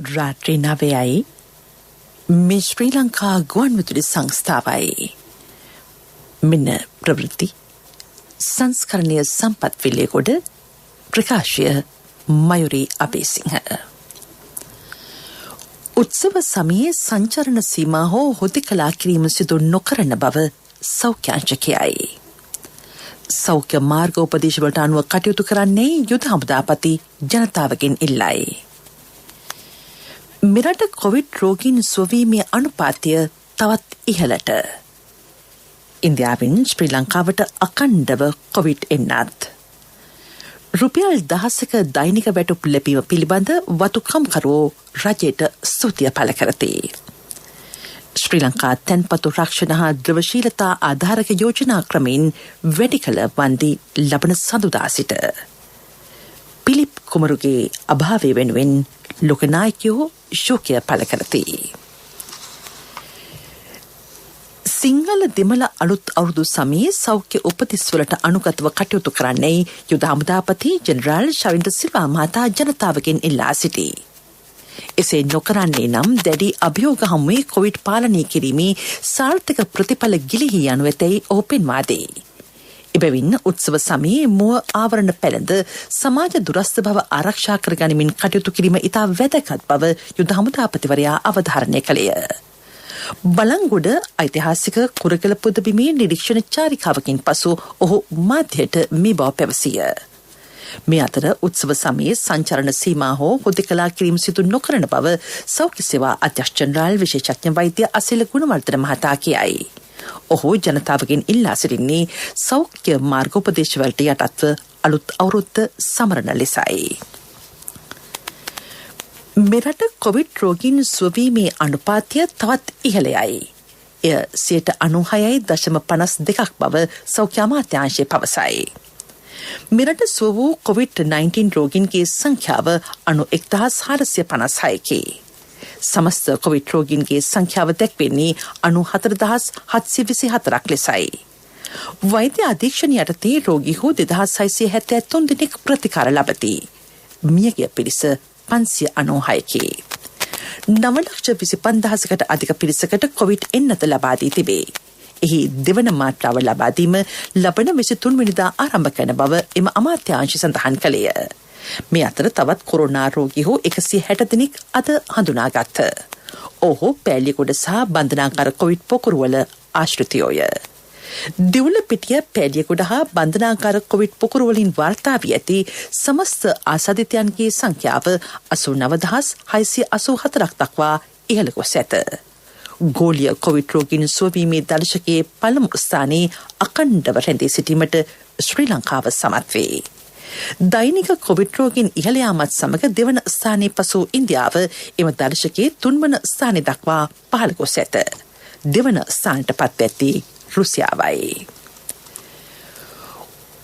රාත්‍රී 9යි මේ ශ්‍රී ලංකා ගුවන්විදුලි සංස්ථාවයි. මෙන්න ප්‍රවෘත්ති සංස්කරණය සම්පත් විල්ලේගොඩ ප්‍රකාශය මයුරී අබේසිංහ. උත්සව සමයේ සංචරණ සීමා හෝ හොදිකලා කිරීම සිදු නොකරන බව සෞඛ්‍යාංශකයයි. සෞඛ්‍ය මාර්ගෝපදේශවලට අනුව කටයුතු කරන්නේ යුද හමුදාපති ජනතාවගෙන් ඉල්ලයි. මෙරට කොවිඩ් රෝගීන් සුවවීමේ අනුපාතය තවත් ඉහළට. ඉන්දියාවෙන් ශ්‍රී ලංකාවට අකණ්ඩව කොවිඩ් එන්නත්. රුපියල් 10ක දෛනික වැටුප් ලැබීම පිළිබඳ වතුකම්කරුවෝ රජයට ස්තුතිය පළ කරති. ශ්‍රී ලංකා තැන්පතු රක්ෂණ හා ද්‍රවශීලතා ආධාරක යෝජනා ක්‍රමයෙන් වැඩි කළ වන්දි ලබන සඳුදා සිට. පිලිප් කුමරුගේ අභාවය වෙනුවෙන් ලෝකනායකයෝ ශෝකය පළ කරති. සිංහල දෙමළ අලුත් අවුරුදු සමයේ සෞඛ්‍ය උපතිස්වලට අනුගතව කටයුතු කරන්නේ යුද හමුදාපති ජෙනරාල් ශවින්ද්‍ර සිල්වා මහතා ජනතාවගෙන් ඉල්ලා සිටී. එසේ නොකරන්නේ නම් දැඩි අභියෝග හමුවේ කොවිඩ් පාලනය කිරීමේ සාර්ථක ප්‍රතිඵල ගිලිහි යනු ඇතැයි ඔහු පෙන්වා දෙයි. එබැවින් උත්සව සමයේ මුව ආවරණ පැළඳ සමාජ දුරස්ථ බව ආරක්ෂා කර ගනිමින් කටයුතු කිරීම ඉතා වැදගත් බව යුද හමුදාපතිවරයා අවධාරණය කළේය. බලංගොඩ ඓතිහාසික කුරගල පුදබිමේ නිරීක්ෂණ චාරිකාවකින් පසු ඔහු මාධ්‍යයට මේ බව පැවසිය. මේ අතර උත්සව සමයේ සංචරණ සීමා හෝ හොදිකලා කිරීම සිදු නොකරන බව සෞඛ්‍ය සේවා අධ්‍යක්ෂ ජනරාල් විශේෂඥ වෛද්‍ය අසිල ගුණවර්ධන මහතා කියයි. ඔහු ජනතාවගෙන් ඉල්ලා සිටින්නේ සෞඛ්‍ය මාර්ගෝපදේශවලට යටත්ව අලුත් අවුරුද්ද සමරන ලෙසයි. මෙරට කොවිඩ් රෝගීන් සුවවීමේ අනුපාතය තවත් ඉහළයයි. එය 96.52% බව සෞඛ්‍ය අමාත්‍යාංශය පවසයි. මෙරට සුව වූ COVID-19 රෝගීන්ගේ සංඛ්‍යාව 91,456කි. සමස්ත කොවිඩ් රෝගීන්ගේ සංඛ්‍යාව දැක්වෙන්නේ 94,724ක් ලෙසයි. වෛද්‍ය අධීක්ෂණ යටතේ රෝගීහු 2,673 දෙනෙක් ප්‍රතිකාර ලබති. මියගිය පිරිස 596කි. 9,25,000කට අධික පිරිසකට කොවිඩ් එන්නත ලබා දී තිබේ. එහි දෙවන මාත්‍රාව ලබා දීම ලබන 23 වෙනිදා ආරම්භ කරන බව එම අමාත්‍යාංශය සඳහන් කළේය. මේ අතර තවත් කොරෝනා රෝගීහු 160 දෙනෙක් අද හඳුනාගත්ත. ඔහු පෑලියගොඩ සහ බන්ධනාගාර කොවිඩ් පොකුරුවල ආශ්‍රිතයෝය. දිවුලපිටිය පෑලියගොඩ හා බන්ධනාගාර කොවිඩ් පොකුරුවලින් වාර්තා වී ඇති සමස්ත ආසාදිතයන්ගේ සංඛ්‍යාව 89,684ක් දක්වා ඉහළ ගොස් ඇත. ගෝලිය කොවිඩ් රෝගීන් සුවවීමේ දර්ශකයේ පළමු ස්ථානයේ අකණ්ඩව රැඳී සිටීමට ශ්‍රී ලංකාව සමත් වේ. දෛනික කොවිඩ් රෝගීන් ඉහළ යාමත් සමග දෙවන ස්ථානයේ පසු ඉන්දියාව එම දර්ශකයේ තුන්වන ස්ථානය දක්වා පහළ ගොස් ඇත. දෙවන ස්ථානයට පත් ඇත්තේ රුසියාවයි.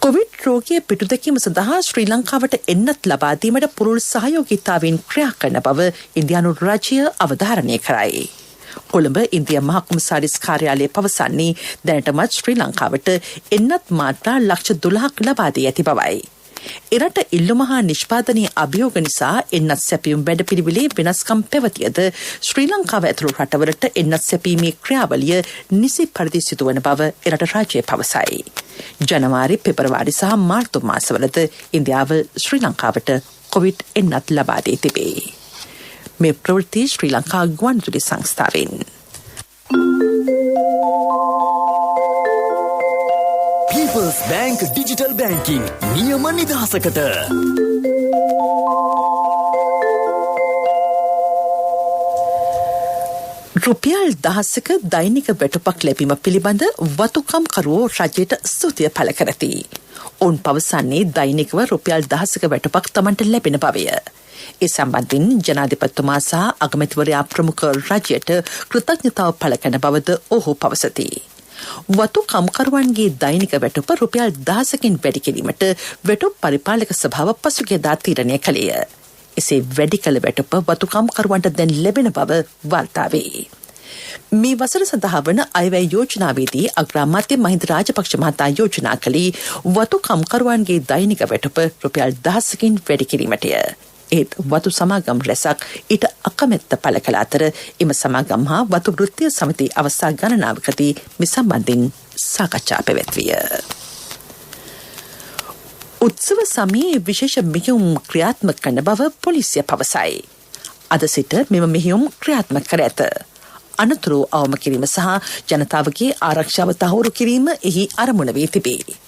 කොවිඩ් රෝගය පිටුදැකීම සඳහා ශ්‍රී ලංකාවට එන්නත් ලබා දීමට පුළුල් සහයෝගීතාවෙන් ක්‍රියා කරන බව ඉන්දියානු රාජ්‍ය අවධාරණය කරයි. කොළඹ ඉන්දියා මහ කොමසාරිස් කාර්යාලය පවසන්නේ දැනටමත් ශ්‍රී ලංකාවට එන්නත් මාත්‍රා ලක්ෂ 12ක් ලබා දී ඇති බවයි. එරට ඉල්ලුම හා නිෂ්පාදනයේ අභියෝග නිසා එන්නත් සැපියුම් වැඩපිළිවෙලේ වෙනස්කම් පැවතියද ශ්‍රී ලංකාව ඇතුළු රටවලට එන්නත් සැපීමේ ක්‍රියාවලිය නිසි පරිදි සිදුවන බව එරට රාජ්‍යය පවසයි. ජනවාරි පෙබරවාරි සහ මාර්තු මාසවලද ඉන්දියාව ශ්‍රී ලංකාවට කොවිඩ් එන්නත් ලබා දී තිබේ. මේ ප්‍රවෘත්ති ශ්‍රී ලංකා ගුවන්විදුලි සංස්ථාවෙන්. People's Bank Digital Banking නියම නිදහසකට. රුපියල් 10ක දෛනික වැටුපක් ලැබීම පිළිබඳ වතුකම්කරුවෝ රජයට ස්තුතිය පළ කරති. ඔවුන් පවසන්නේ දෛනිකව රුපියල් 10ක වැටුපක් තමන්ට ලැබෙන බවය. ඒ සම්බන්ධයෙන් ජනාධිපතිතුමා සහ අගමැතිවරයා ප්‍රමුඛ රජයට කෘතඥතාව පළ කරන බවද ඔහු පවසති. වතු කම්කරුවන්ගේ දෛනික වැටුප රුපියල් 10කින් වැඩි කිරීමට වැටුප් පරිපාලක සභාව පසුගියදා තීරණය කළේය. එසේ වැඩි කළ වැටුප වතු කම්කරුවන්ට දැන් ලැබෙන බව වාර්තා වේ. මේ වසර සඳහා වන අයවැය යෝජනාවේදී අග්‍රාමාත්‍ය මහින්ද රාජපක්ෂ මහතා යෝජනා කළේ වතු කම්කරුවන්ගේ දෛනික වැටුප රුපියල් 10කින් වැඩි කිරීමටය. ඒත් වතු සමාගම් රැසක් ඊට අකමැත්ත පළ කළ අතර එම සමාගම් හා වතු වෘත්තීය සමිති අවස්ථා ගණනාවකදී මේ සම්බන්ධයෙන් සාකච්ඡා පැවැත්විය. උත්සව සමයේ විශේෂ මෙහෙයුම් ක්‍රියාත්මක කරන බව පොලිසිය පවසයි. අද සිට මෙම මෙහෙයුම් ක්‍රියාත්මක කර ඇත. අනතුරු අවම කිරීම සහ ජනතාවගේ ආරක්ෂාව තහවුරු කිරීම එහි අරමුණ වී තිබේ.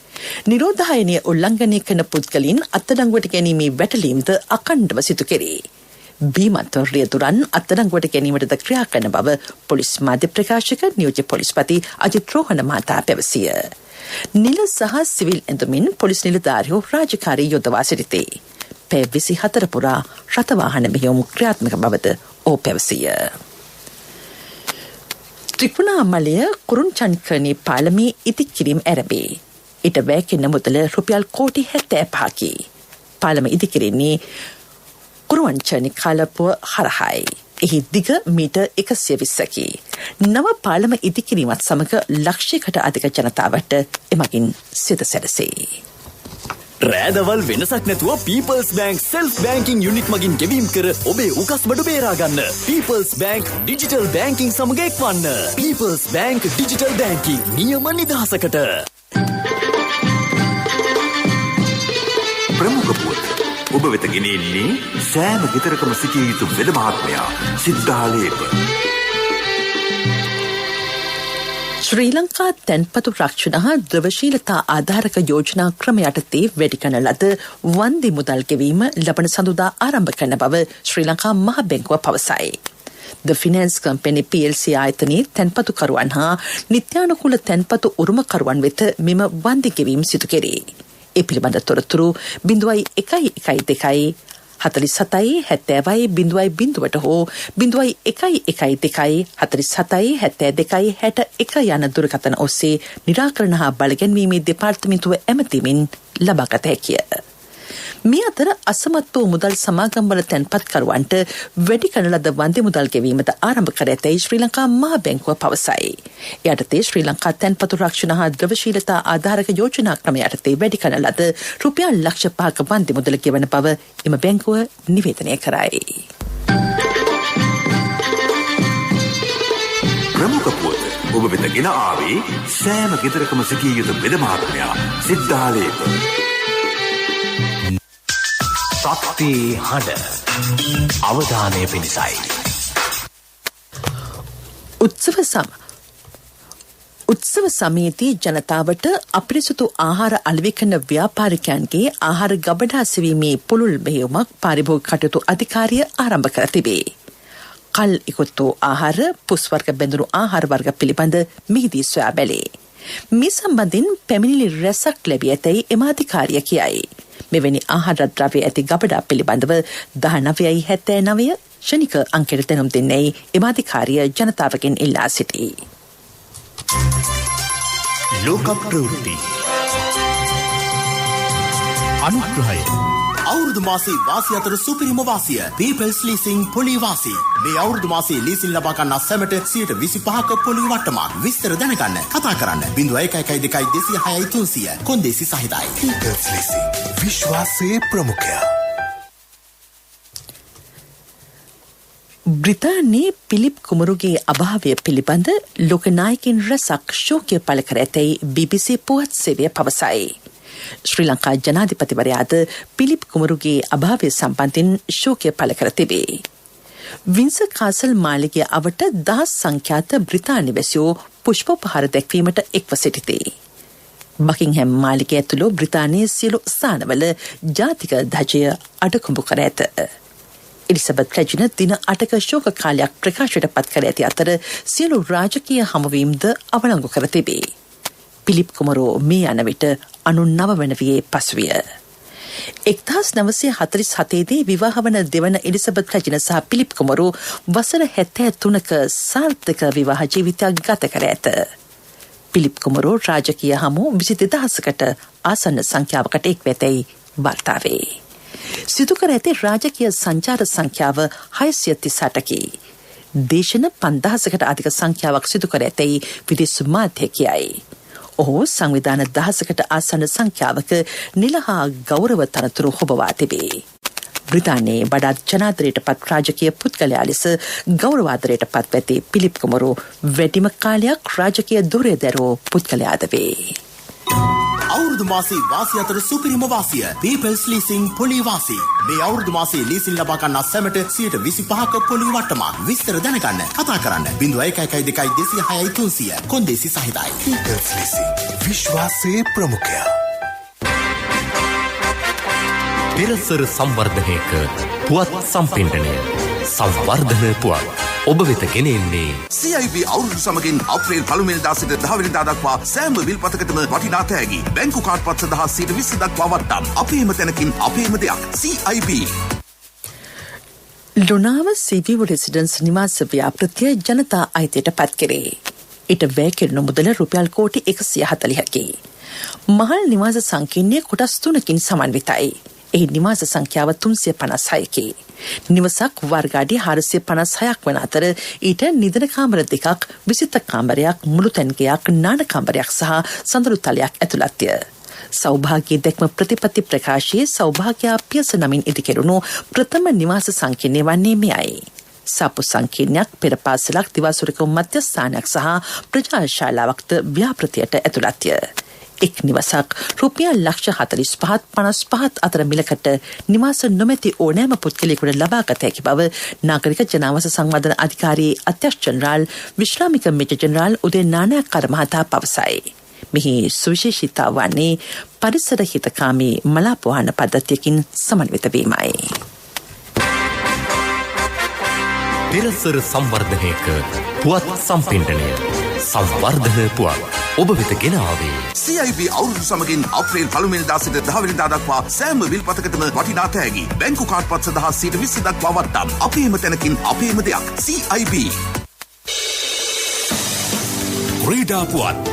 නිරෝධායනය උල්ලංඝනය කරන පුද්ගලයන් අත්අඩංගුවට ගැනීමේ වැටලීම්ද අඛණ්ඩව සිදු කෙරේ. බීමත් රියදුරන් අත්අඩංගුවට ගැනීමටද ක්‍රියා කරන බව පොලිස් මාධ්‍ය ප්‍රකාශක නියෝජ්‍ය පොලිස්පති අජිත් රෝහණ මහතා පැවසිය. නිල සහ සිවිල් ඇඳුමින් පොලිස් නිලධාරියෝ රාජකාරී යොදවා සිටිතේ. පැය 24 පුරා රථවාහන මෙහෙයුම් ක්‍රියාත්මක බවද ඔහු පැවසිය. ත්‍රිකුණාමලය කුරුන්චන්කර්ණී පාලමේ ඉදිකිරීම ආරම්භේ. ඊට වැයකින මුදල රුපියල් කෝටි 75කි. පාලම ඉදිකිරෙන්නේ කුරුන්චන්කර්ණී කාලපුව හරහායි. එහි දිග මීටර් 120කි. නව පාලම ඉදිකිරීමත් සමග ලක්ෂයකට අධික ජනතාවට එමගින් සිත සැරසේ. රෑදවල් වෙනසක් නැතුව People's Bank Self Banking Unit මගින් ගෙවීම් කර ඔබේ උකස් බඩු බේරා ගන්න. People's Bank Digital Banking සමග එක්වන්න. People's Bank Digital Banking නියම නිදහසකට. ප්‍රමුඛ පුවත් ඔබ වෙත ගෙනෙන්නේ සෑම ගෙදරකම සිටිය යුතු වෙද මහත්මයා සිද්ධාලේප. ශ්‍රී ලංකා තැන්පතු රක්ෂණ හා ද්‍රවශීලතා ආධාරක යෝජනා ක්‍රම යටතේ වැඩි කරන ලද වන්දි මුදල් ගෙවීම ලබන සඳුදා ආරම්භ කරන බව ශ්‍රී ලංකා මහ බැංකුව පවසයි. The Finance Company PLC ආයතනයේ තැන්පතුකරුවන් හා නිත්‍යානුකූල තැන්පතු උරුමකරුවන් වෙත මෙම වන්දි ගෙවීම සිදු කෙරේ. ඒ පිළිබඳ තොරතුරු 0112 47 70 0.0 හෝ 0112 47 72 61 යන දුරකථන ඔස්සේ නිරාකරණ හා බලගැන්වීමේ දෙපාර්තමේන්තුව ඇමතීමෙන් ලබාගත හැකිය. මේ අතර අසමත් වූ මුදල් සමාගම්වල තැන්පත්කරුවන්ට වැඩි කරන ලද වන්දි මුදල් ගෙවීමද ආරම්භ කර ඇතැයි ශ්‍රී ලංකා මහ බැංකුව පවසයි. යටතේ ශ්‍රී ලංකා තැන්පතු රක්ෂණ හා ද්‍රවශීලතා ආධාරක යෝජනා ක්‍රම යටතේ වැඩි කරන ලද රුපියල් ලක්ෂ 5ක වන්දි මුදල ගෙවන බව එම බැංකුව නිවේදනය කරයි. ප්‍රමුඛ පුවත් ඔබ වෙත ගෙන ආවේ සෑම ගෙදරකම සිටිය යුතු වෙද මහත්මයා සිද්ධාලේප. සත්‍ය හඬ අවධානය පිණිසයි. උත්සව සමයේදී ජනතාවට අපිරිසුදු ආහාර අලෙවි කරන ව්‍යාපාරිකයන්ගේ ආහාර ගබඩා සෙවීමේ පුළුල් මෙහෙයුමක් පාරිභෝගික කටයුතු අධිකාරිය ආරම්භ කර තිබේ. කල් ඉක්ුත් වූ ආහාර පුස් වර්ග බැඳුණු ආහාර වර්ග පිළිබඳ මෙහිදී සොයා බැලේ. මේ සම්බන්ධයෙන් පැමිණිලි රැසක් ලැබී ඇතැයි එම අධිකාරිය කියයි. මෙවැනි ආහාර ද්‍රව්‍ය ඇති ගබඩා පිළිබඳව 1979 ශනික අංකයට දැනුම් දෙන්නේ එම අධිකාරිය ජනතාවගෙන් ඉල්ලා සිටී. ලෝක ප්‍රවෘත්ති අනුග්‍රහය අවුරුදු මාසේ වාසිය අතර සුපිරිම වාසිය People's Leasing පොලි වාසී. මේ අවුරුදු මාසේ ලීසින් ලබා ගන්න සැමට 25% පොලි වට්ටමක්. විස්තර දැනගන්න කතා කරන්න 0112 206 300 කොන්දේසි සහිතයි. People's Leasing විශ්වාසයේ ප්‍රමුඛයා. බ්‍රිතාන්‍යයේ පිලිප් කුමරුගේ අභාවය පිළිබඳ ලෝකනායකින් රැසක් ශෝකය පළ කර ඇතැයි BBC පුවත් සේවය පවසයි. ශ්‍රී ලංකා ජනාධිපතිවරයාද පිලිප් කුමරුගේ අභාවය සම්බන්ධයෙන් ශෝකය පළ කර තිබේ. වින්සර් කාසල් මාලිගය අවට 10 සංඛ්‍යාත බ්‍රිතාන්‍ය වැසියෝ පුෂ්පෝපහාර දැක්වීමට එක්ව සිටිතේ. බකින්හැම් මාලිගය ඇතුළු බ්‍රිතාන්‍යයේ සියලු ස්ථානවල ජාතික ධජය අඩකුඹු කර ඇත. එලිසබෙත් රැජින දින 8ක ශෝක කාලයක් ප්‍රකාශයට පත් කර ඇති අතර සියලු රාජකීය හමුවීම්ද අවලංගු කර තිබේ. පිලිප් කුමරෝ මේ යන විට 99 වන වියේ පසුවිය. 1947 දී විවාහ වන දෙවන එලිසබෙත් රැජින සහ පිලිප් කුමරෝ වසර 73ක සාර්ථක විවාහ ජීවිතයක් ගත කර ඇත. පිලිප් කුමරෝ රාජකීය හමු 22000කට ආසන්න සංඛ්‍යාවකට එක් වෙතයි වාර්තා වේ. සිදු කර ඇති රාජකීය සංචාර සංඛ්‍යාව 638කි. දේශන 5000කට අධික සංඛ්‍යාවක් සිදු කර ඇතැයි විදේශ මාධ්‍ය කියයි. ඔහු සංවිධාන 1000කට ආසන්න සංඛ්‍යාවක නිල හා ගෞරව තනතුරු හොබවා තිබේ. බ්‍රිතාන්‍යයේ වඩාත් ජනාදරයට පත් රාජකීය පුද්ගලයා ලෙස ගෞරවාදරයට පත් ඇති පිලිප් කුමරු වැඩිම කාලයක් රාජකීය ධුරය දැරූ පුද්ගලයාද වේ. අවුරුදු මාසේ වාසි අතර සුපිරිම වාසිය People's Leasing පොලි වාසි. මේ අවුරුදු මාසේ ලීසින් ලබා ගන්න සැමට 25% පොලි වට්ටමක්. විස්තර දැනගන්න කතා කරන්න 0112 206 300 කොන්දේසි සහිතයි. People's Leasing විශ්වාසයේ ප්‍රමුඛයා. පෙරසර සංවර්ධනයක පුවත් සම්පින්ඩනය සංවර්ධන පුවත් ඔබ වෙත ගෙනෙන්නේ CIB අවුරුදු සමගින් අප්‍රේල් 1 වෙනිදා සිට 10 වෙනිදා දක්වා සෑම විල්පතකටම වටිනා තෑගි බැංකු කාඩ් පත් සඳහා 20% දක්වා වට්ටම් අපේම තැනකින් අපේම දෙයක් CIB. ලුණාව සීවීව් රෙසිඩන්ස් නිවාස ව්‍යාපෘතිය ජනතා අයිතියට පත් කෙරේ. ඊට වැය කෙරෙන මුදල රුපියල් කෝටි 140කි. මහල් නිවාස සංකීර්ණය කොටස් 3කින් සමන්විතයි. එහි නිවාස සංඛ්‍යාව 356කි. නිවසක් වර්ගාඩි 456ක් වන අතර ඊට නිදන කාමර දෙකක්, විසිත කාමරයක්, මුළු තැන්ගයක්, නාන කාමරයක් සහ සඳරු තලයක් ඇතුළත්ය. සෞභාග්‍ය දැක්ම ප්‍රතිපත්ති ප්‍රකාශයේ සෞභාග්‍ය පියස නමින් ඉදිකෙරුණු ප්‍රථම නිවාස සංකීර්ණය වන්නේ මෙයයි. සාපු සංකීර්ණයක්, පෙර පාසලක්, දිවාසුරික මධ්‍යස්ථානයක් සහ ප්‍රජාශාලාවක්ද ව්‍යාපෘතියට ඇතුළත්ය. එක් නිවසක් රුපියල් ලක්ෂ 45-55 අතර මිලකට නිවාස නොමැති ඕනෑම පුද්ගලයෙකුට ලබාගත හැකි බව නාගරික ජනාවාස සංවර්ධන අධිකාරී අධ්‍යක්ෂ ජනරාල් විශ්‍රාමික මේජර් ජනරාල් උදේ නානායක්කාර මහතා පවසයි. මෙහි සුවිශේෂීතාව වන්නේ පරිසර හිතකාමී මලාපවාහන පද්ධතියකින් සමන්විත වීමයි. පෙරසර සංවර්ධනයක පුවත් සම්පින්ඩනය සංවර්ධන පුවත් ඔබ වෙත ගෙන ආවේ CIB අවුරුදු සමගින් අප්‍රේල් 1 වෙනිදා සිට 10 වෙනිදා දක්වා සෑම විල්පතකටම වටිනා තෑගි බැංකු කාඩ් පත් සඳහා 20% දක්වා වට්ටම් අපේම තැනකින් අපේම දෙයක් CIB. ක්‍රීඩා පුවත්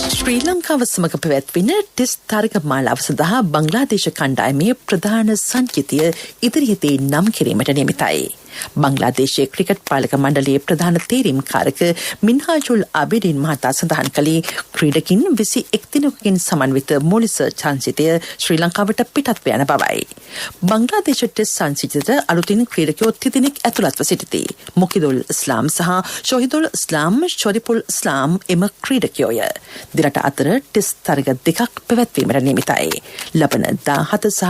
ශ්‍රී ලංකාව සමග පැවැත්වෙන ටෙස්ට් තරග මාලාව සඳහා බංග්ලාදේශ කණ්ඩායමේ ප්‍රධාන සංචිතය ඉදිරියේදී නම් කිරීමට නියමිතයි. බංග්ලාදේශයේ ක්‍රිකට් පාලක මණ්ඩලයේ ප්‍රධාන තීරීම් කාරක මින්හාජුල් අබෙඩින් මහතා සඳහන් කළේ ක්‍රීඩකින් 21 දිනකින් සමන්විත මොලිස සංචිතය ශ්‍රී ලංකාවට පිටත් යන බවයි. බංග්ලාදේශ ටෙස්ට් සංචිතයට අලුතින් ක්‍රීඩකයෝ 30 දෙනෙක් ඇතුළත්ව සිටිති. මොකිදුල් ඉස්ලාම් සහ ෂොහිදුල් ඉස්ලාම් ෂොරිපුල් ඉස්ලාම් එම ක්‍රීඩකයෝය. දිනට අතර ටෙස්ට් තරග දෙකක් පැවැත්වීමට නියමිතයි. ලබන 17 සහ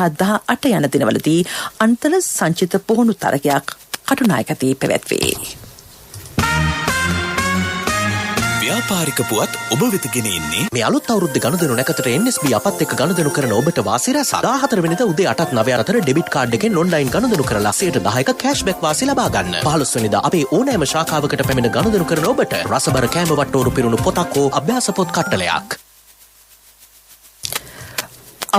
18 යන දිනවලදී අන්තර සංචිත පුහුණු තරගයක් කටුනායකදී පැවැත්වේ. ව්‍යාපාරික පුවත් ඔබ වෙත ගෙන එන්නේ මේ අලුත් අවුරුද්ද ගනුදෙනු නැකතට NSB අපත් එක්ක ගනුදෙනු කරන ඔබට වාසි රැසක් 14 වෙනිදා උදේ 8-9 අතර ඩෙබිට් කාඩ් එකෙන් ඔන්ලයින් ගනුදෙනු කරලා 10%ක කෑෂ්බැක් වාසි ලබා ගන්න. 15 වෙනිදා අපේ ඕනෑම ශාඛාවකට පැමිණ ගනුදෙනු කරන ඔබට රසබර කෑම වට්ටෝරු පිරුණු පොතක් හෝ අභ්‍යාස පොත් කට්ටලයක්.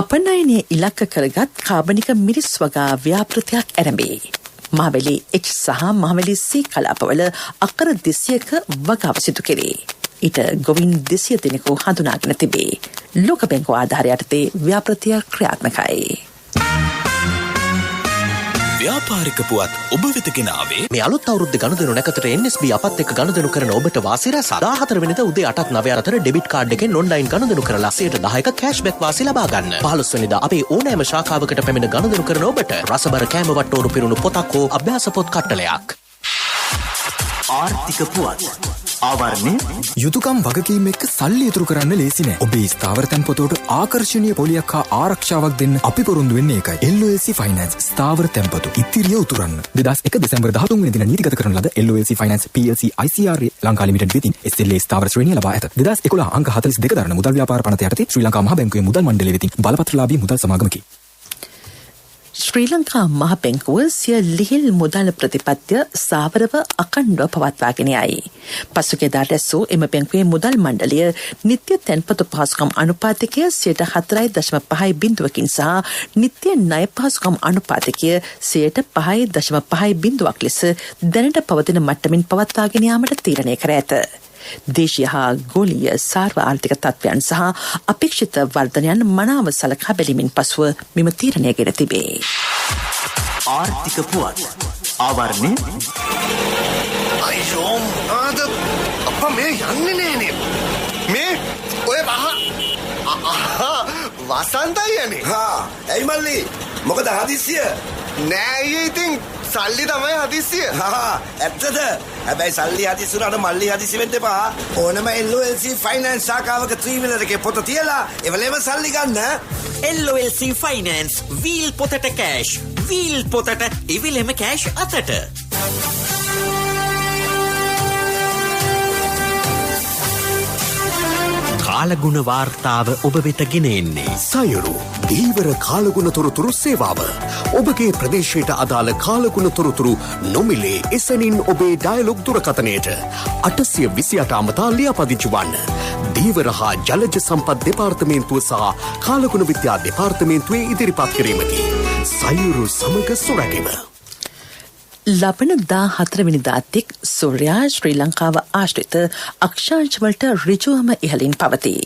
අපනයනය ඉලක්ක කරගත් කාබනික මිරිස් වගා ව්‍යාපෘතියක් ආරම්භේ. මහවැලි H සහ මහවැලි C කලාපවල අක්කර 200ක වගාව සිදු කෙරේ. ඊට ගොවින් 200 දෙනෙකු හඳුනාගෙන තිබේ. ලෝක බැංකුව ආධාරය යටතේ ව්‍යාපෘතිය ක්‍රියාත්මකයි. ව්‍යාපාරික පුවත් ඔබ වෙත ගෙන ආවේ මේ අලුත් අවුරුද්ද ගනුදෙනු නැකතට NSB අපත් එක්ක ගනුදෙනු කරන ඔබට වාසි රැසක් 14 වෙනිදා උදේ 8-9 අතර ඩෙබිට් කාඩ් එකෙන් ඔන්ලයින් ගනුදෙනු කරලා 10%ක කෑෂ්බැක් වාසි ලබා ගන්න. 15 වෙනිදා අපේ ඕනෑම ශාඛාවකට පැමිණ ගනුදෙනු කරන ඔබට රසබර කෑම වට්ටෝරු පිරුණු පොතක් හෝ අභ්‍යාස පොත් කට්ටලයක්. ආර්ථික පුවත් ආවරණය යුතුකම් වගකීම් එක්ක සල්ලි ඉතුරු කරන්න ලේසි නෑ. ඔබේ ස්ථාවර තැන්පතෝට ආකර්ශනීය පොලියක් හා ආරක්ෂාවක් දෙන්න අපි පොරොන්දු වෙන්නේ ඒකයි. LOLC Finance ස්ථාවර තැන්පතු ඉතිරිය උතුරන්න. 2001 දෙසැම්බර් 13 වෙනි දින නීතිගත කරන ලද LOLC Finance PLC ICRA Lanka limited වෙතින් SLA ස්ථාවර ශ්‍රේණිය ලබා ඇත. 2011 අංක 42 දරන මුදල් ව්‍යාපාර පනත යටතේ ශ්‍රී ලංකා මහ බැංකුවේ මුදල් මණ්ඩලය වෙතින් බලපත්‍රලාභී මුදල් සමාගමකි. ශ්‍රී ලංකා මහ බැංකුව සිය ලිහිල් මුදල් ප්‍රතිපත්තිය සාවරව අඛණ්ඩව පවත්වාගෙන යයි. පසුගියදා රැස් වූ එම බැංකුවේ මුදල් මණ්ඩලය නිත්‍ය තැන්පතු පහසුකම් අනුපාතිකය 4.5% සහ නිත්‍ය ණය පහසුකම් අනුපාතිකය 5.5% ලෙස දැනට පවතින මට්ටමින් පවත්වාගෙන යාමට තීරණය කර ඇත. දේශීය හා ගෝලීය සාර්ව ආර්ථික තත්ත්වයන් සහ අපේක්ෂිත වර්ධනයන් මනාව සලකා බැලීමෙන් පසුව මෙම තීරණය ගෙන තිබේ. ආර්ථික පුවත් ආවරණය අයියෝ ආද අප්පා මේ යන්නේ නෑනේ මේ ඔය වසන්තයනේ. ඇයි මල්ලි මොකද හදිස්සිය නෑ අයියේ ඉතින් සල්ලි තමයි හදිස්සිය. ඇත්තද හැබැයි සල්ලි හදිස්සුනට මල්ලි හදිසි වෙන්න එපා ඕනම LOLC ෆයිනෑන්ස් ශාඛාවක ත්‍රිවිලර් එකේ පොත තියලා එවලේම සල්ලි ගන්න. LOLC ෆයිනෑන්ස් වීල් පොතට කෑෂ් වීල් පොතට ඉවිලෙම කෑෂ් අතට. කාලගුණ වාර්තාව ඔබ වෙත ගෙන එන්නේ සයුරු දීවර කාලගුණ තොරතුරු සේවාව. ඔබගේ ප්‍රදේශයට අදාළ කාලගුණ තොරතුරු නොමිලේ එසැනින් ඔබේ ඩයලොග් දුරකථනයට 828 අමතා ලියාපදිංචි වන්න. දීවර හා ජලජ සම්පත් දෙපාර්තමේන්තුව සහ කාලගුණ විද්‍යා දෙපාර්තමේන්තුවේ ඉදිරිපත් කිරීමකි. සයුරු සමග සොරැගීම. ලබන 14 වෙනිදාත් සූර්යා ශ්‍රී ලංකාව ආශ්‍රිත අක්ෂාංශවලට ඍජුවම ඉහළින් පවතී.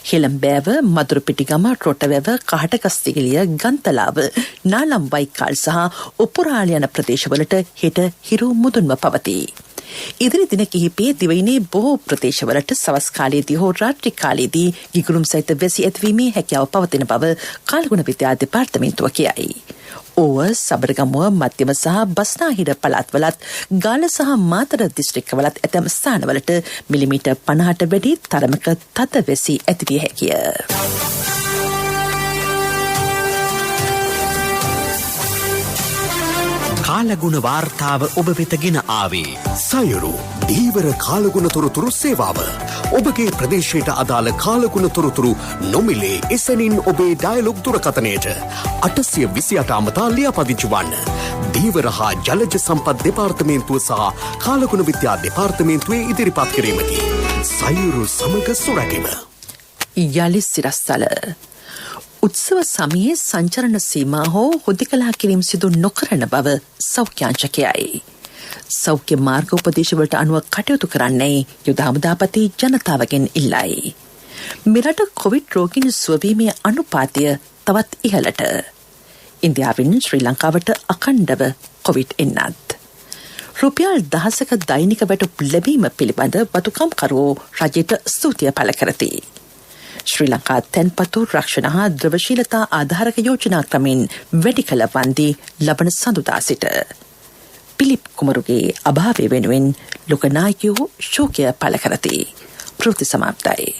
හිලම්බෑව, මදුරුපිටිගම, රොටවැව, කහටකස්තිගලිය, ගන්තලාව, නාලම් වයිකාල් සහ උපුරාල යන ප්‍රදේශවලට හෙට හිරු මුදුන්ව පවතී. ඉදිරි දින කිහිපයේ දිවයිනේ බොහෝ ප්‍රදේශවලට සවස් කාලයේදී හෝ රාත්‍රී කාලයේදී ගිගුරුම් සහිත වැසි ඇතිවීමේ හැකියාව පවතින බව කාලගුණ විද්‍යා දෙපාර්තමේන්තුව කියයි. ඕව සබරගමුව මධ්‍යම සහ බස්නාහිර පළාත්වලත් ගාල්ල සහ මාතර දිස්ත්‍රික්කවලත් ඇතැම් ස්ථානවලට මිලිමීටර් 50ට වැඩි තරමක තද වැසි ඇතිවිය හැකිය. කාලගුණ වාර්තාව ඔබ වෙත ගෙන ආවේ සයුරු දීවර කාලගුණ තොරතුරු සේවාව. ඔබගේ ප්‍රදේශයට අදාළ කාලගුණ තොරතුරු නොමිලේ එසැනින් ඔබේ ඩයලොග් දුරකථනයට 828 අමතා ලියාපදිංචි වන්න. දීවර හා ජලජ සම්පත් දෙපාර්තමේන්තුව සහ කාලගුණ විද්‍යා දෙපාර්තමේන්තුවේ ඉදිරිපත් කිරීමකි. සයුරු සමග සොරැගීම. යලි සිරස්තල උත්සව සමයේ සංචරණ සීමා හෝ හුදකලා කිරීම සිදු නොකරන බව සෞඛ්‍යාංශකයයි. සෞඛ්‍ය මාර්ග උපදේශවලට අනුව කටයුතු කරන්නේ යුද හමුදාපති ජනතාවගෙන් ඉල්ලයි. මෙරට කොවිඩ් රෝගීන් සුවවීමේ අනුපාතය තවත් ඉහළට. ඉන්දියාවෙන් ශ්‍රී ලංකාවට අඛණ්ඩව කොවිඩ් එන්නත්. රුපියල් 10ක දෛනික වැටුප් ලැබීම පිළිබඳ වතුකම්කරුවෝ රජයට ස්තුතිය පළ කරති. ශ්‍රී ලංකා තැන්පතු රක්ෂණ හා ද්‍රවශීලතා ආධාරක යෝජනා ක්‍රමෙන් වැඩි කළ වන්දි ලබන සඳුදා සිට. පිලිප් කුමරුගේ අභාවය වෙනුවෙන් ලොකනායකයෝ ශෝකය පළ කරති. ප්‍රවෘත්ති සමාප්තයි.